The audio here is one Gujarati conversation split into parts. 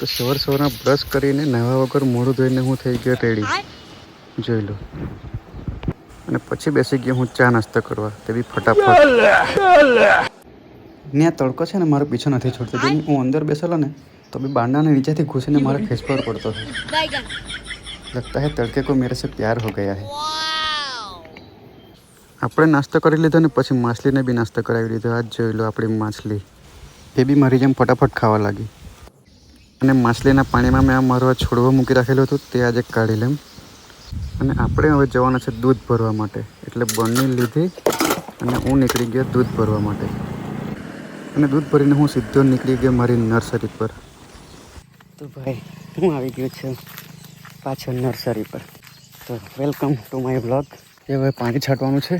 તો સવારના બ્રશ કરીને નહાવા વગર મોઢું ધોઈને હું થઈ ગયો રેડી જોઈ લો. અને પછી બેસી ગયો હું ચા નાસ્તો કરવા, તે બી ફટાફટ. ને આ તડકો છે ને મારો પીછો નથી છોડતો. જેમ હું અંદર બેસેલો ને તો બી બાંડાને નીચેથી ઘૂસીને મારા ફેસ પર પડતો છે. लगता है तड़के को मेरे से प्यार हो गया है. આપણે નાસ્તો કરી લીધો ને પછી માછલીને બી નાસ્તો કરાવી લીધો. આજ જોઈ લો આપણી માછલી, એ બી મારી જેમ ફટાફટ ખાવા લાગી. અને માછલીના પાણીમાં મેં મારો છોડવો મૂકી રાખેલું હતું તે આજે કાઢી લેમ. અને આપણે હવે જવાના છે દૂધ ભરવા માટે. એટલે બની લીધી અને હું નીકળી ગયો દૂધ ભરવા માટે. અને દૂધ ભરીને હું સીધો નીકળી ગયો મારી નર્સરી પર. તો ભાઈ હું આવી ગયો છું પાછળ નર્સરી પર. તો વેલકમ ટુ માય બ્લોગ. એ હવે પાણી છાંટવાનું છે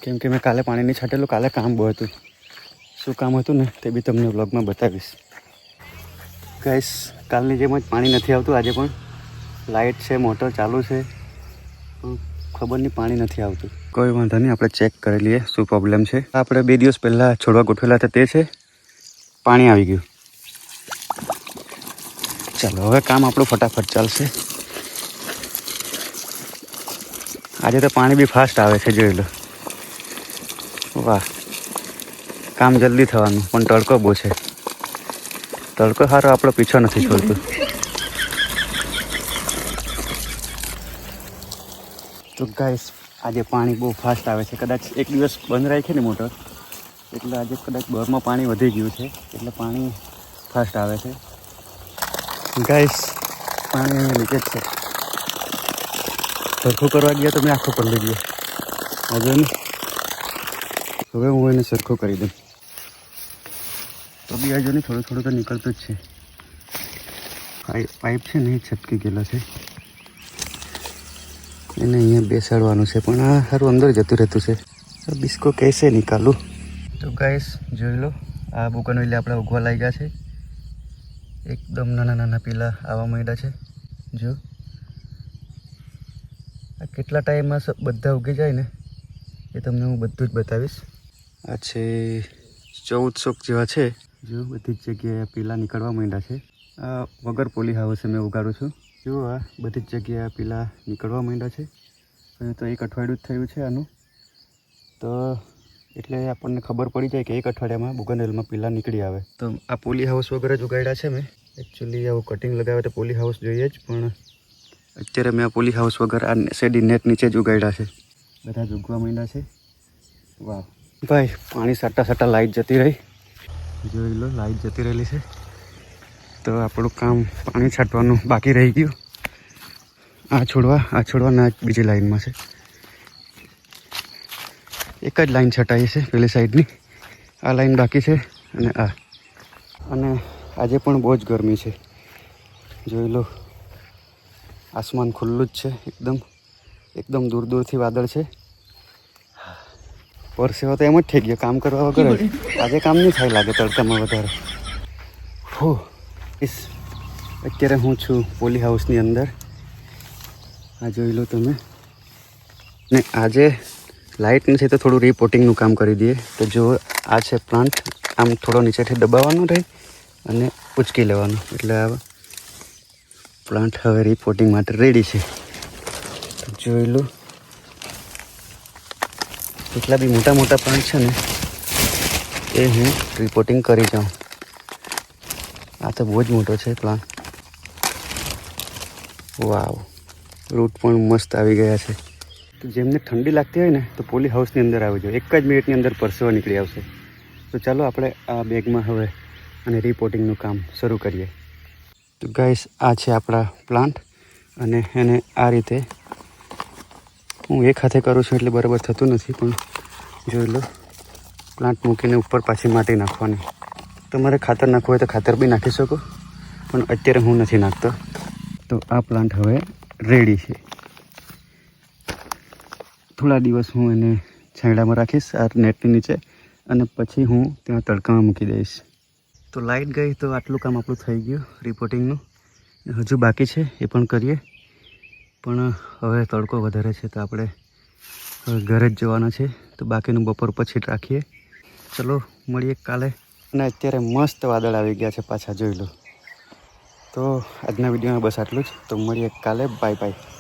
કેમ કે મેં કાલે પાણી નહીં છાંટેલું. કાલે કામ બહુ હતું. શું કામ હતું ને તે બી તમને બ્લોગમાં બતાવીશ. ગાઈસ કાલની જેમ જ પાણી નથી આવતું. આજે પણ લાઇટ છે, મોટર ચાલુ છે, ખબર નહીં પાણી નથી આવતું. કોઈ વાંધો નહીં, આપણે ચેક કરી લઈએ શું પ્રોબ્લેમ છે. આપણે 2 દિવસ પહેલાં છોડવા ગોઠવેલા હતા તે છે, પાણી આવી ગયું. ચાલો હવે કામ આપણું ફટાફટ ચાલશે. આજે તો પાણી બી ફાસ્ટ આવે છે, જોઈ લો. વાહ, કામ જલ્દી થવાનું. પણ તડકો બહુ છે. તડકો સારો આપણો પીછો નથી છોડતું. તો ગાઈસ આજે પાણી બહુ ફાસ્ટ આવે છે. કદાચ એક દિવસ બંધ રાખી ને મોટર, એટલે આજે કદાચ બોરમાં પાણી વધી ગયું છે, એટલે પાણી ફાસ્ટ આવે છે. ગાઈસ પાણી અહીંયા લીકેજ છે. સરખું કરવા ગયા તો મેં આખો પલળી ગયો. આજે ને હવે હું એને સરખું કરી દઉં. તો બી આજે ને થોડું થોડું તો નીકળતું જ છે. પાઇપ છે ને એ છટકી ગયેલો છે, એને અહીંયા બેસાડવાનું છે. પણ આ સારું અંદર જતું રહેતું છે. બિસ્કો કેસે નિકાલું. તો ગાઈસ જોઈ લો, આ બોગનવેલી આપણે ઉગવા લાગ્યા છે. એકદમ નાના નાના પીલા આવવા માંડ્યા છે. જો આ કેટલા ટાઈમમાં બધા ઉગી જાય ને એ તમને હું બધું જ બતાવીશ. આ છે 1400 જેવા છે. જો બધી જ જગ્યાએ પીલા નીકળવા માંડ્યા છે. આ વગર પોલી હાઉસ મેં ઉગાડું છું. જો આ બધી જ જગ્યાએ પીલા નીકળવા માંડ્યા છે. હવે તો 1 અઠવાડિયું જ થયું છે આનું. તો એટલે આપણને ખબર પડી જાય કે 1 અઠવાડિયામાં બોગનવેલમાં પીલા નીકળી આવે. તો આ પોલી હાઉસ વગર જ ઉગાડ્યા છે મેં. એકચ્યુઅલી આવું કટિંગ લગાવે તો પોલી હાઉસ જોઈએ જ, પણ અત્યારે મેં આ પોલી હાઉસ વગર આ શેડી નેટ નીચે જ ઉગાડ્યા છે. બધા જ ઉગવા માંડ્યા છે. વાહ ભાઈ, પાણી સાટા સાટા લાઇટ જતી રહી. જોઈ લો, લાઇટ જતી રહેલી છે. તો આપણું કામ પાણી છાંટવાનું બાકી રહી ગયું. આ છોડવા ના બીજી લાઈનમાં છે. એક જ લાઈન છટાઈ છે પેલી સાઈડની. આ લાઈન બાકી છે અને આ. અને આજે પણ બહુ જ ગરમી છે. જોઈ લો, આસમાન ખુલ્લું જ છે. એકદમ દૂર દૂરથી વાદળ છે. પરસેવો તો એમ જ થઈ ગયો કામ કરવા વગર જ. આજે કામ નહીં થાય લાગે તડકામાં વધારે. અત્યારે હું છું પોલી હાઉસની અંદર. આ જોઈ લો તમે. ને આજે લાઇટ નથી તો થોડું રિપોર્ટિંગનું કામ કરી દઈએ. તો જો આ છે પ્લાન્ટ, આમ થોડો નીચેથી દબાવવાનું રહે અને ઉચકી લેવાનું. એટલે આ પ્લાન્ટ હવે રિપોર્ટિંગ માટે રેડી છે. તો જોઈ લો, જેટલા બી મોટા મોટા પ્લાન્ટ છે ને એ હું રિપોર્ટિંગ કરી જાઉં. આ તો બહુ જ મોટો છે પ્લાન્ટ. વાવ, રૂટ પણ મસ્ત આવી ગયા છે. તો જેમને ઠંડી લાગતી હોય ને તો પોલી હાઉસની અંદર આવી જાય. 1 જ મિનિટની અંદર પરસેવો નીકળી આવશે. તો ચાલો આપણે આ બેગમાં હવે અને રિપોર્ટિંગનું કામ શરૂ કરીએ. તો ગાઈસ આ છે આપણા પ્લાન્ટ. અને એને આ રીતે હું એક હાથે કરું છું એટલે બરાબર થતું નથી, પણ જોઈ લો, પ્લાન્ટ મૂકીને ઉપર પાછી માટી નાખવાની. તમારે ખાતર નાખવું હોય તો ખાતર બી નાખી શકો, પણ અત્યારે હું નથી નાખતો. તો આ પ્લાન્ટ હવે રેડી છે. થોડા દિવસ હું એને છાંયડામાં રાખીશ આ નેટની નીચે, અને પછી હું ત્યાં તડકામાં મૂકી દઈશ. તો લાઇટ ગઈ તો આટલું કામ આપણું થઈ ગયું રિપોર્ટિંગનું. હજુ બાકી છે, એ પણ કરીએ. પણ હવે તડકો વધારે છે તો આપણે હવે ઘરે જ જવાના છે. તો બાકીનું બપોર પછી જ રાખીએ. ચલો મળીએ કાલે. અને અત્યારે મસ્ત વાદળ આવી ગયા છે પાછા, જોઈ લો. તો આજના વિડીયોમાં બસ આટલું જ. તો મળીએ કાલે. Bye bye.